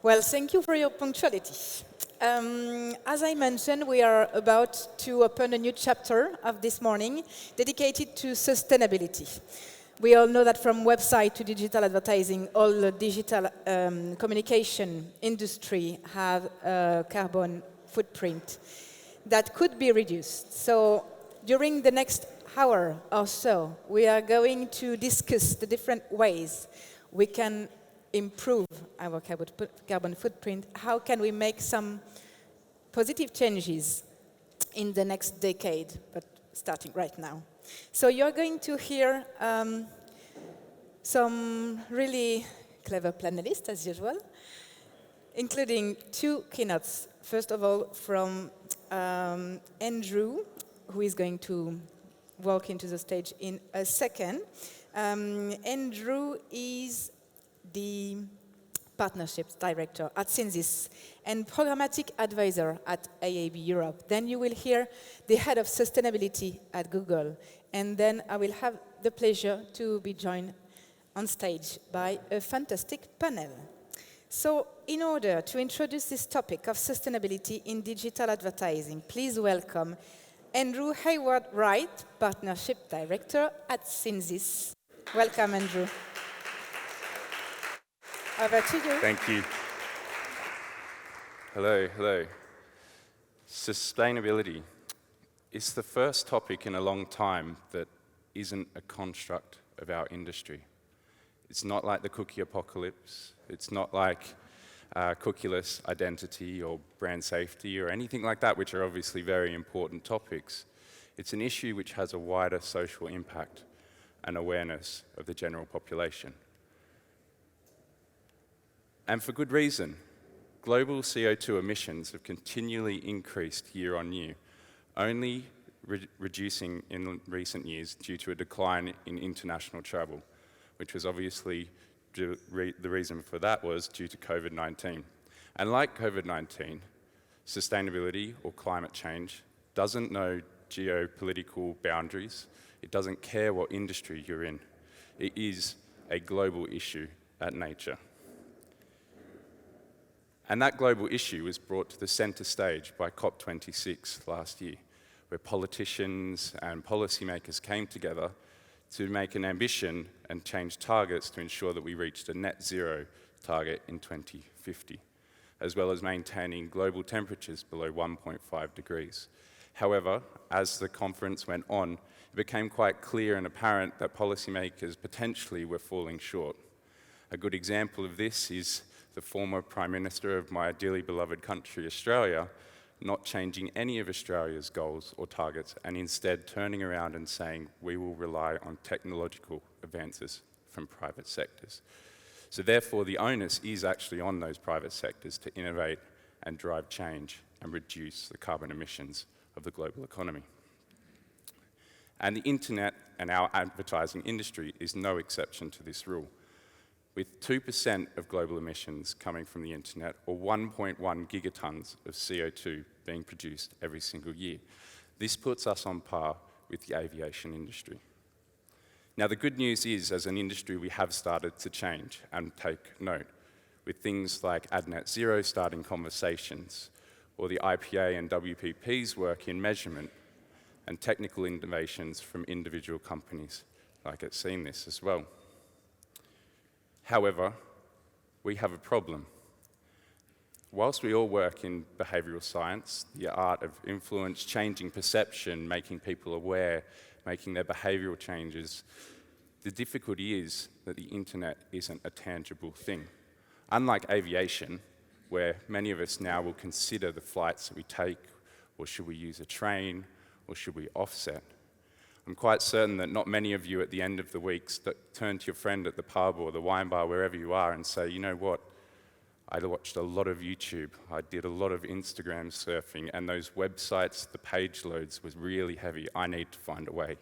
Well, thank you for your punctuality. As I mentioned, we are about to open a new chapter of this morning dedicated to sustainability. We all know that from website to digital advertising, all the digital communication industry have a carbon footprint that could be reduced. So during the next hour or so, we are going to discuss the different ways we can improve our carbon footprint. How can we make some positive changes in the next decade, but starting right now? So you're going to hear some really clever panelists, as usual, including two keynotes. First of all, from Andrew, who is going to walk into the stage in a second. Andrew is the Partnerships Director at SeenThis and Programmatic Advisor at IAB Europe. Then you will hear the Head of Sustainability at Google. And then I will have the pleasure to be joined on stage by a fantastic panel. So in order to introduce this topic of sustainability in digital advertising, please welcome Andrew Hayward-Wright, Partnership Director at SeenThis. Welcome, Andrew. Over to you. Thank you. Hello. Sustainability is the first topic in a long time that isn't a construct of our industry. It's not like the cookie apocalypse. It's not like cookieless identity or brand safety or anything like that, which are obviously very important topics. It's an issue which has a wider social impact and awareness of the general population. And for good reason. Global CO2 emissions have continually increased year on year, only reducing in recent years due to a decline in international travel, which was obviously, the reason for that was due to COVID-19. And like COVID-19, sustainability or climate change doesn't know geopolitical boundaries. It doesn't care what industry you're in. It is a global issue at nature. And that global issue was brought to the centre stage by COP26 last year, where politicians and policymakers came together to make an ambition and change targets to ensure that we reached a net zero target in 2050, as well as maintaining global temperatures below 1.5 degrees. However, as the conference went on, it became quite clear and apparent that policymakers potentially were falling short. A good example of this is the former Prime Minister of my dearly beloved country, Australia, not changing any of Australia's goals or targets and instead turning around and saying we will rely on technological advances from private sectors. So therefore, the onus is actually on those private sectors to innovate and drive change and reduce the carbon emissions of the global economy. And the internet and our advertising industry is no exception to this rule, with 2% of global emissions coming from the internet, or 1.1 gigatons of CO2 being produced every single year. This puts us on par with the aviation industry. Now, the good news is, as an industry, we have started to change and take note, with things like AdNet Zero starting conversations, or the IPA and WPP's work in measurement, and technical innovations from individual companies, like at SeenThis as well. However, we have a problem. Whilst we all work in behavioural science, the art of influence, changing perception, making people aware, making their behavioural changes, the difficulty is that the internet isn't a tangible thing. Unlike aviation, where many of us now will consider the flights that we take, or should we use a train, or should we offset? I'm quite certain that not many of you at the end of the week turn to your friend at the pub or the wine bar, wherever you are, and say, you know what, I watched a lot of YouTube, I did a lot of Instagram surfing, and those websites, the page loads was really heavy. I need to find a way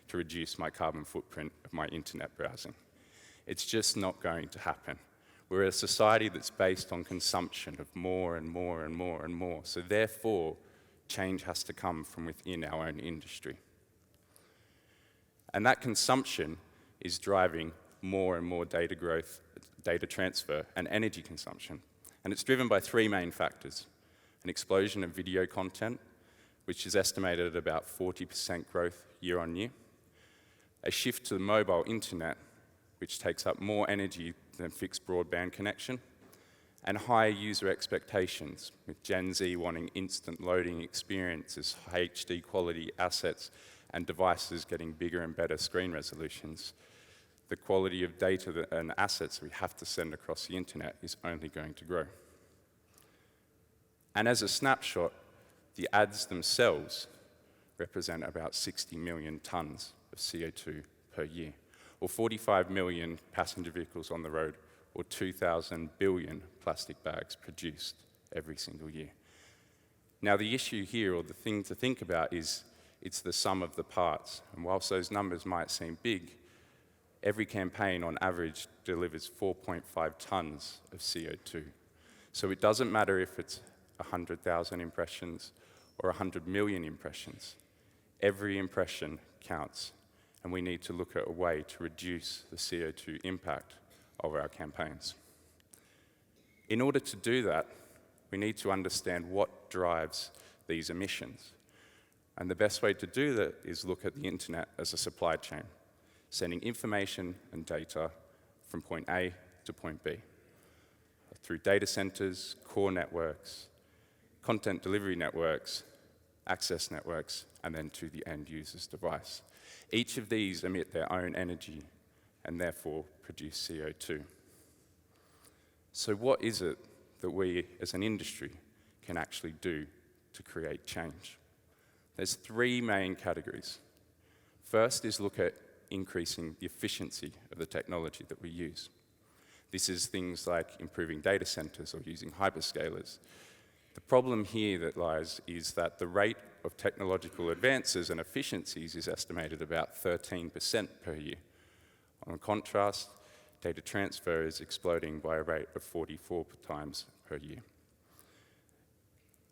to reduce my carbon footprint of my internet browsing. It's just not going to happen. We're a society that's based on consumption of more and more and more and more. So therefore, change has to come from within our own industry. And that consumption is driving more and more data growth, data transfer, and energy consumption. And it's driven by three main factors: an explosion of video content, which is estimated at about 40% growth year on year, a shift to the mobile internet, which takes up more energy than fixed broadband connection, and higher user expectations, with Gen Z wanting instant loading experiences, HD quality assets, and devices getting bigger and better screen resolutions. The quality of data and assets we have to send across the internet is only going to grow. And as a snapshot, the ads themselves represent about 60 million tons of CO2 per year, or 45 million passenger vehicles on the road, or 2,000 billion plastic bags produced every single year. Now, the issue here, or the thing to think about, is it's the sum of the parts. And whilst those numbers might seem big, every campaign on average delivers 4.5 tons of CO2. So it doesn't matter if it's 100,000 impressions or 100 million impressions. Every impression counts, and we need to look at a way to reduce the CO2 impact of our campaigns. In order to do that, we need to understand what drives these emissions. And the best way to do that is look at the internet as a supply chain, sending information and data from point A to point B, through data centers, core networks, content delivery networks, access networks, and then to the end user's device. Each of these emit their own energy and therefore produce CO2. So what is it that we as an industry can actually do to create change? There's three main categories. First is look at increasing the efficiency of the technology that we use. This is things like improving data centers or using hyperscalers. The problem here that lies is that the rate of technological advances and efficiencies is estimated about 13% per year. On contrast, data transfer is exploding by a rate of 44 times per year.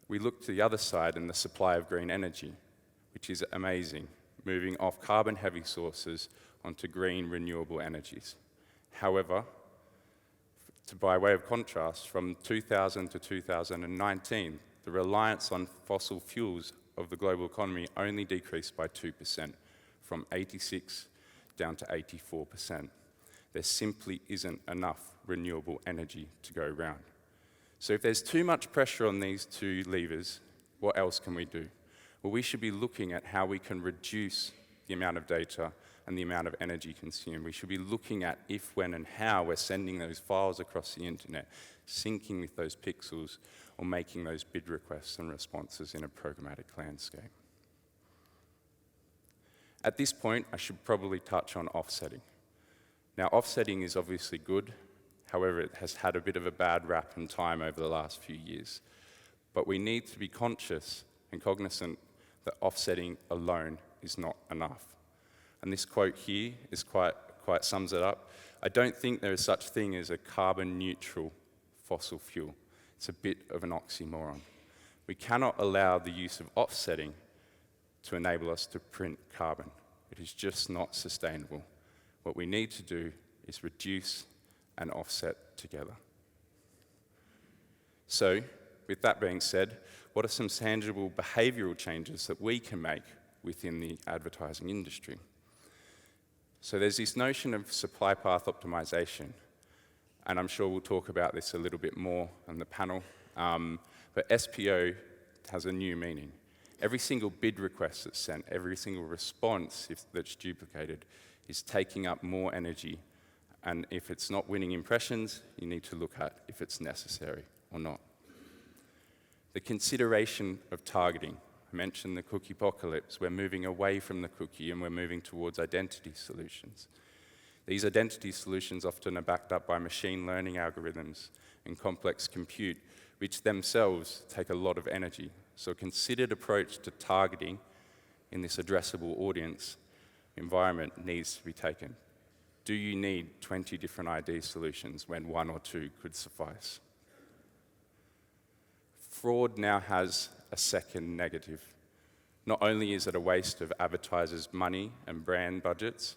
We look to the other side in the supply of green energy, which is amazing, moving off carbon-heavy sources onto green renewable energies. However, by way of contrast, from 2000 to 2019, the reliance on fossil fuels of the global economy only decreased by 2%, from 86 down to 84%. There simply isn't enough renewable energy to go around. So if there's too much pressure on these two levers, what else can we do? Well, we should be looking at how we can reduce the amount of data and the amount of energy consumed. We should be looking at if, when, and how we're sending those files across the internet, syncing with those pixels, or making those bid requests and responses in a programmatic landscape. At this point, I should probably touch on offsetting. Now, offsetting is obviously good. However, it has had a bit of a bad rap in time over the last few years. But we need to be conscious and cognizant that offsetting alone is not enough. And this quote here is quite sums it up. I don't think there is such thing as a carbon neutral fossil fuel. It's a bit of an oxymoron. We cannot allow the use of offsetting to enable us to print carbon. It is just not sustainable. What we need to do is reduce and offset together. So, with that being said, what are some tangible behavioral changes that we can make within the advertising industry? So there's this notion of supply path optimization, and I'm sure we'll talk about this a little bit more on the panel, but SPO has a new meaning. Every single bid request that's sent, every single response that's duplicated is taking up more energy, and if it's not winning impressions, you need to look at if it's necessary or not. The consideration of targeting. I mentioned the cookie apocalypse. We're moving away from the cookie and we're moving towards identity solutions. These identity solutions often are backed up by machine learning algorithms and complex compute, which themselves take a lot of energy. So a considered approach to targeting in this addressable audience environment needs to be taken. Do you need 20 different ID solutions when one or two could suffice? Fraud now has a second negative. Not only is it a waste of advertisers' money and brand budgets,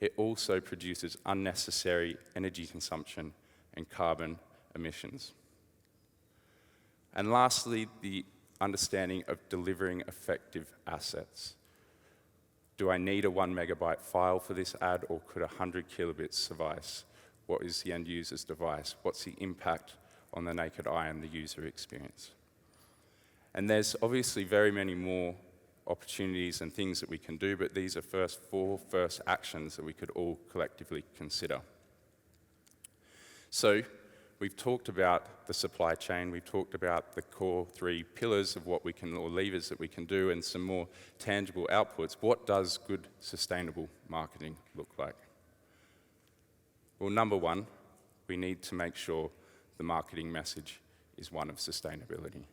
it also produces unnecessary energy consumption and carbon emissions. And lastly, the understanding of delivering effective assets. Do I need a 1 megabyte file for this ad, or could 100 kilobits suffice? What is the end user's device? What's the impact on the naked eye and the user experience? And there's obviously very many more opportunities and things that we can do, but these are four first actions that we could all collectively consider. So we've talked about the supply chain, we've talked about the core 3 pillars of what we can, or levers that we can do, and some more tangible outputs. What does good, sustainable marketing look like? Well, number one, we need to make sure the marketing message is one of sustainability.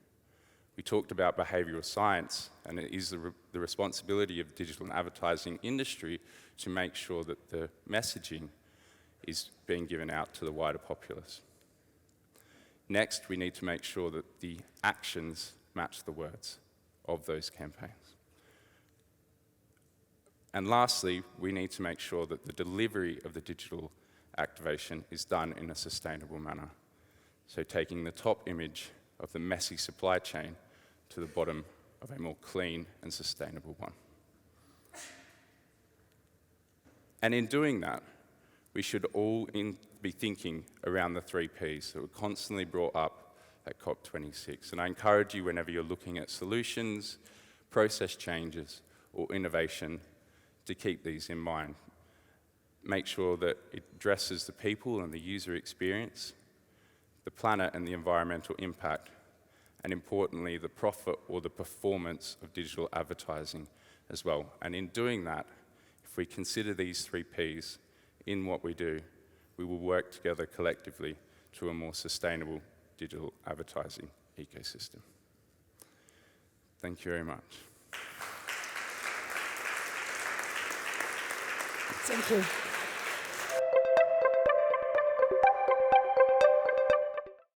We talked about behavioural science, and it is the responsibility of the digital and advertising industry to make sure that the messaging is being given out to the wider populace. Next, we need to make sure that the actions match the words of those campaigns. And lastly, we need to make sure that the delivery of the digital activation is done in a sustainable manner. So taking the top image of the messy supply chain to the bottom of a more clean and sustainable one. And in doing that, we should all be thinking around the 3 Ps that were constantly brought up at COP26. And I encourage you, whenever you're looking at solutions, process changes, or innovation, to keep these in mind. Make sure that it addresses the people and the user experience, the planet and the environmental impact, and importantly, the profit or the performance of digital advertising as well. And in doing that, if we consider these 3 Ps in what we do, we will work together collectively to a more sustainable digital advertising ecosystem. Thank you very much. Thank you.